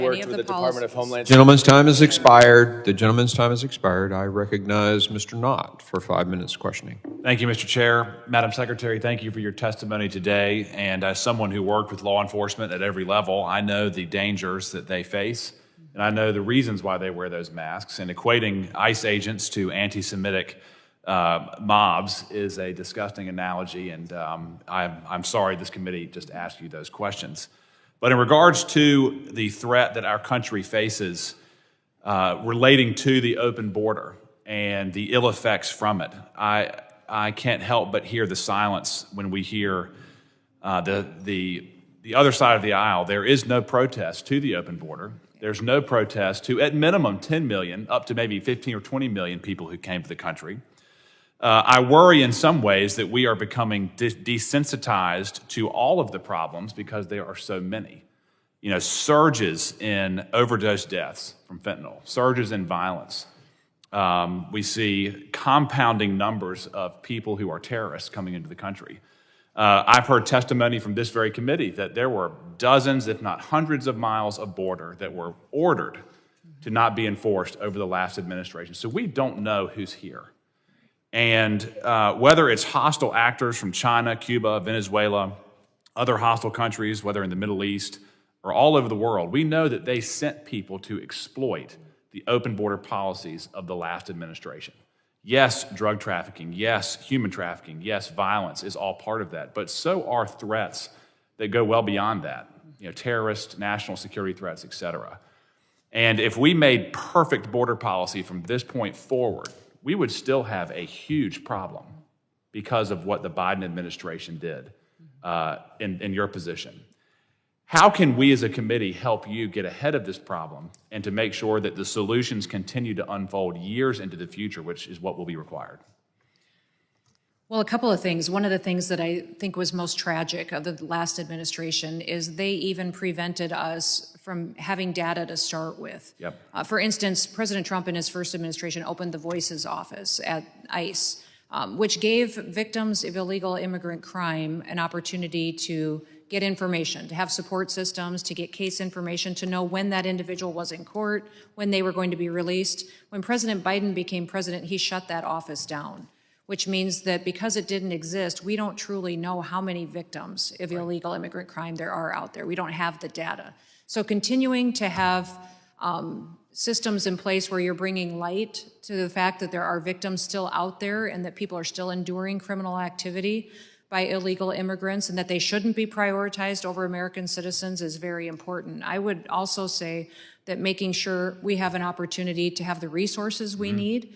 Worked with the Department of Homeland. Gentleman's time has expired. The gentleman's time has expired. I recognize Mr. Knott for 5 minutes questioning. Thank you, Mr. Chair. Madam Secretary, thank you for your testimony today. And as someone who worked with law enforcement at every level, I know the dangers that they face, and I know the reasons why they wear those masks. And equating ICE agents to anti-Semitic mobs is a disgusting analogy, and I'm sorry this committee just asked you those questions. But in regards to the threat that our country faces relating to the open border and the ill effects from it, I can't help but hear the silence when we hear the other side of the aisle. There is no protest to the open border. There's no protest to, at minimum, 10 million, up to maybe 15 or 20 million people who came to the country. I worry in some ways that we are becoming desensitized to all of the problems because there are so many. You know, surges in overdose deaths from fentanyl, surges in violence. We see compounding numbers of people who are terrorists coming into the country. I've heard testimony from this very committee that there were dozens, if not hundreds of miles of border that were ordered to not be enforced over the last administration. So we don't know who's here. And whether it's hostile actors from China, Cuba, Venezuela, other hostile countries, whether in the Middle East or all over the world, we know that they sent people to exploit the open border policies of the last administration. Yes, drug trafficking, yes, human trafficking, yes, violence is all part of that, but so are threats that go well beyond that, you know, terrorist, national security threats, et cetera. And if we made perfect border policy from this point forward, we would still have a huge problem because of what the Biden administration did in your position. How can we as a committee help you get ahead of this problem and to make sure that the solutions continue to unfold years into the future, which is what will be required? Well, a couple of things. One of the things that I think was most tragic of the last administration is they even prevented us from having data to start with. Yep. For instance, President Trump in his first administration opened the Voices office at ICE, which gave victims of illegal immigrant crime an opportunity to get information, to have support systems, to get case information, to know when that individual was in court, when they were going to be released. When President Biden became president, he shut that office down, which means that because it didn't exist, we don't truly know how many victims of illegal immigrant crime there are out there. We don't have the data. So continuing to have systems in place where you're bringing light to the fact that there are victims still out there and that people are still enduring criminal activity by illegal immigrants and that they shouldn't be prioritized over American citizens is very important. I would also say that making sure we have an opportunity to have the resources we need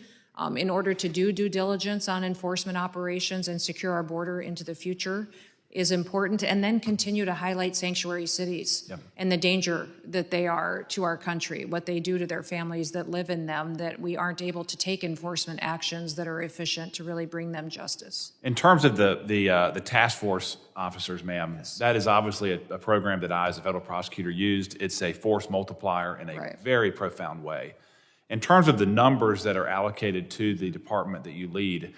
in order to do due diligence on enforcement operations and secure our border into the future is important, and then continue to highlight sanctuary cities and the danger that they are to our country, what they do to their families that live in them, that we aren't able to take enforcement actions that are efficient to really bring them justice. In terms of the task force officers, ma'am, that is obviously a program that I, as a federal prosecutor, used. It's a force multiplier in a very profound way. In terms of the numbers that are allocated to the department that you lead,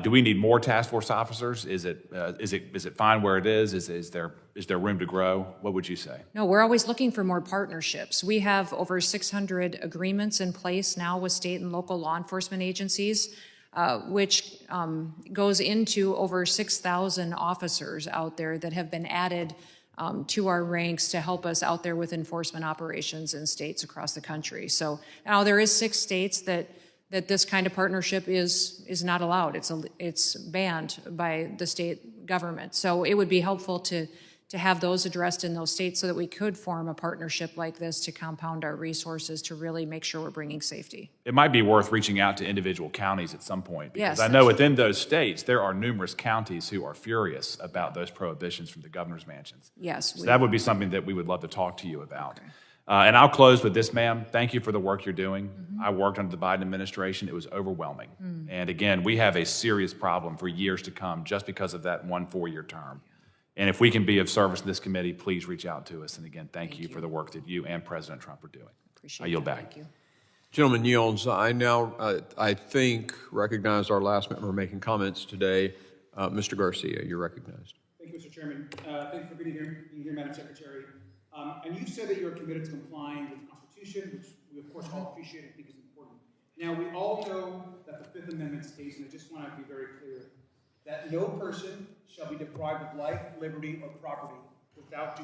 do we need more task force officers? Is it fine where it is? Is there room to grow? What would you say? No, we're always looking for more partnerships. We have over 600 agreements in place now with state and local law enforcement agencies, which goes into over 6,000 officers out there that have been added to our ranks to help us out there with enforcement operations in states across the country. So now there is 6 states that this kind of partnership is not allowed. It's banned by the state government. So it would be helpful to have those addressed in those states so that we could form a partnership like this to compound our resources to really make sure we're bringing safety. It might be worth reaching out to individual counties at some point, because Yes, I know within those states there are numerous counties who are furious about those prohibitions from the governor's mansions. Yes. So that would be something that we would love to talk to you about. Okay. And I'll close with this, ma'am. Thank you for the work you're doing. I worked under the Biden administration. It was overwhelming. And again, we have a serious problem for years to come just because of that 1 4-year term. And if we can be of service to this committee, please reach out to us. And again, thank you for the work that you and President Trump are doing. Appreciate I yield that. back. Thank you. Gentleman yields. I now, I think, recognize our last member making comments today. Mr. Garcia, you're recognized. Thank you, Mr. Chairman. Thank you for being here, Madam Secretary. And you said that you're committed to complying with the Constitution, which we of course all appreciate and think is important. Now, we all know that the Fifth Amendment states, and I just want to be very clear, that no person shall be deprived of life, liberty, or property without due